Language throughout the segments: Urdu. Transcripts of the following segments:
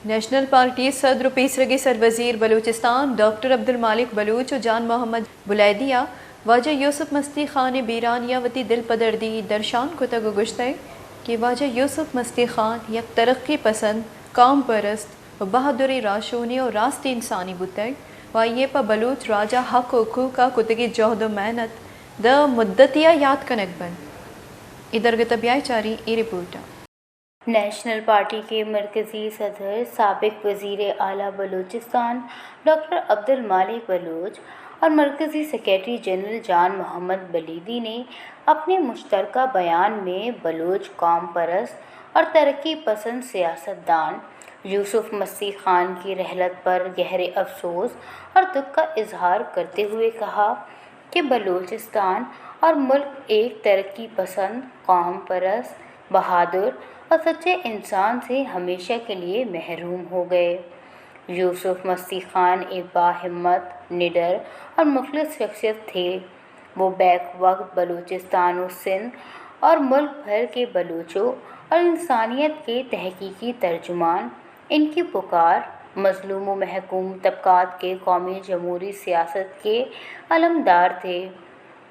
نیشنل پارٹی صدر و پیشرگی سروزیر بلوچستان ڈاکٹر عبدالمالک بلوچ و جان محمد بلیدیہ واجہ یوسف مستی خان بیرانیہ وتی دل پدردی درشان کتگ گشتے کہ واجہ یوسف مستی خان یک ترقی پسند قوم پرست و بہادری راشونی اور راست انسانی بوتے و یہ پا بلوچ راجہ حق و حقوق کا کتگی جہد و محنت دا مدتیہ یاد کنک بن ادھر گتبیائی چاری ای رپورٹا۔ نیشنل پارٹی کے مرکزی صدر سابق وزیر اعلیٰ بلوچستان ڈاکٹر عبدالمالک بلوچ اور مرکزی سیکریٹری جنرل جان محمد بلیدی نے اپنے مشترکہ بیان میں بلوچ قوم پرست اور ترقی پسند سیاستدان یوسف مستی خان کی رحلت پر گہرے افسوس اور دکھ کا اظہار کرتے ہوئے کہا کہ بلوچستان اور ملک ایک ترقی پسند قوم پرست بہادر اور سچے انسان سے ہمیشہ کے لیے محروم ہو گئے۔ یوسف مستی خان ایک باہمت، نڈر اور مخلص شخصیت تھے۔ وہ بیک وقت بلوچستان و سندھ اور ملک بھر کے بلوچوں اور انسانیت کے تحقیقی ترجمان، ان کی پکار مظلوم و محکوم طبقات کے قومی جمہوری سیاست کے علمدار تھے۔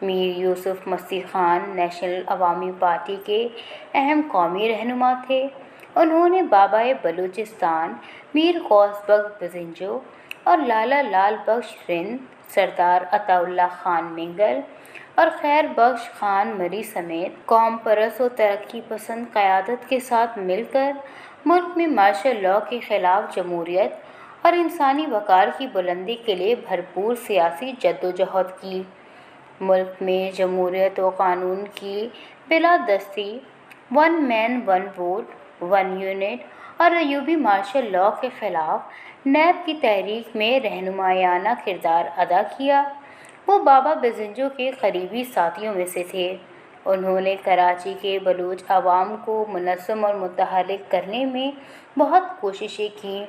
میر یوسف مستی خان نیشنل عوامی پارٹی کے اہم قومی رہنما تھے۔ انہوں نے بابائے بلوچستان میر غوث بخش بزنجو اور لالا لال بخش رند، سردار عطا اللہ خان منگل اور خیر بخش خان مری سمیت قوم پرست و ترقی پسند قیادت کے ساتھ مل کر ملک میں مارشل لاء کے خلاف جمہوریت اور انسانی وقار کی بلندی کے لیے بھرپور سیاسی جدوجہد کی۔ ملک میں جمہوریت و قانون کی بالادستی، ون مین ون ووٹ، ون یونٹ اور ایوبی مارشل لاء کے خلاف نیب کی تحریک میں رہنمایانہ کردار ادا کیا۔ وہ بابا بزنجو کے قریبی ساتھیوں میں سے تھے۔ انہوں نے کراچی کے بلوچ عوام کو منظم اور متحرک کرنے میں بہت کوششیں کیں۔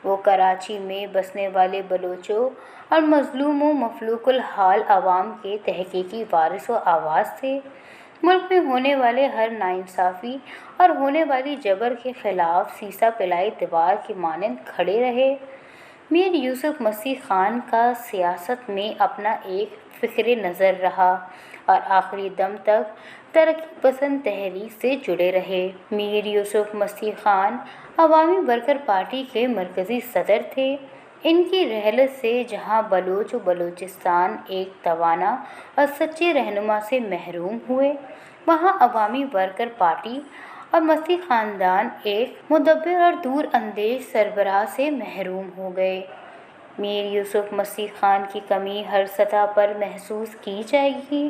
وہ کراچی میں بسنے والے بلوچوں اور مظلوم و مفلوک الحال عوام کے تحقیقی وارث و آواز تھے۔ ملک میں ہونے والے ہر ناانصافی اور ہونے والی جبر کے خلاف سیسا پلائی دیوار کے مانند کھڑے رہے۔ میر یوسف مستی خان کا سیاست میں اپنا ایک فکر نظر رہا اور آخری دم تک ترقی پسند تحریک سے جڑے رہے۔ میر یوسف مستی خان عوامی ورکر پارٹی کے مرکزی صدر تھے۔ ان کی رحلت سے جہاں بلوچ و بلوچستان ایک توانا اور سچے رہنما سے محروم ہوئے، وہاں عوامی ورکر پارٹی اور مستی خاندان ایک مدبر اور دور اندیش سربراہ سے محروم ہو گئے۔ میر یوسف مستی خان کی کمی ہر سطح پر محسوس کی جائے گی۔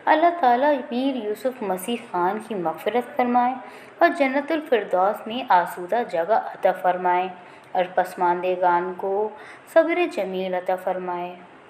اللہ تعالیٰ میر یوسف مستی خان کی مغفرت فرمائے اور جنت الفردوس میں آسودہ جگہ عطا فرمائے اور پسماندگان کو صبر جمیل عطا فرمائے۔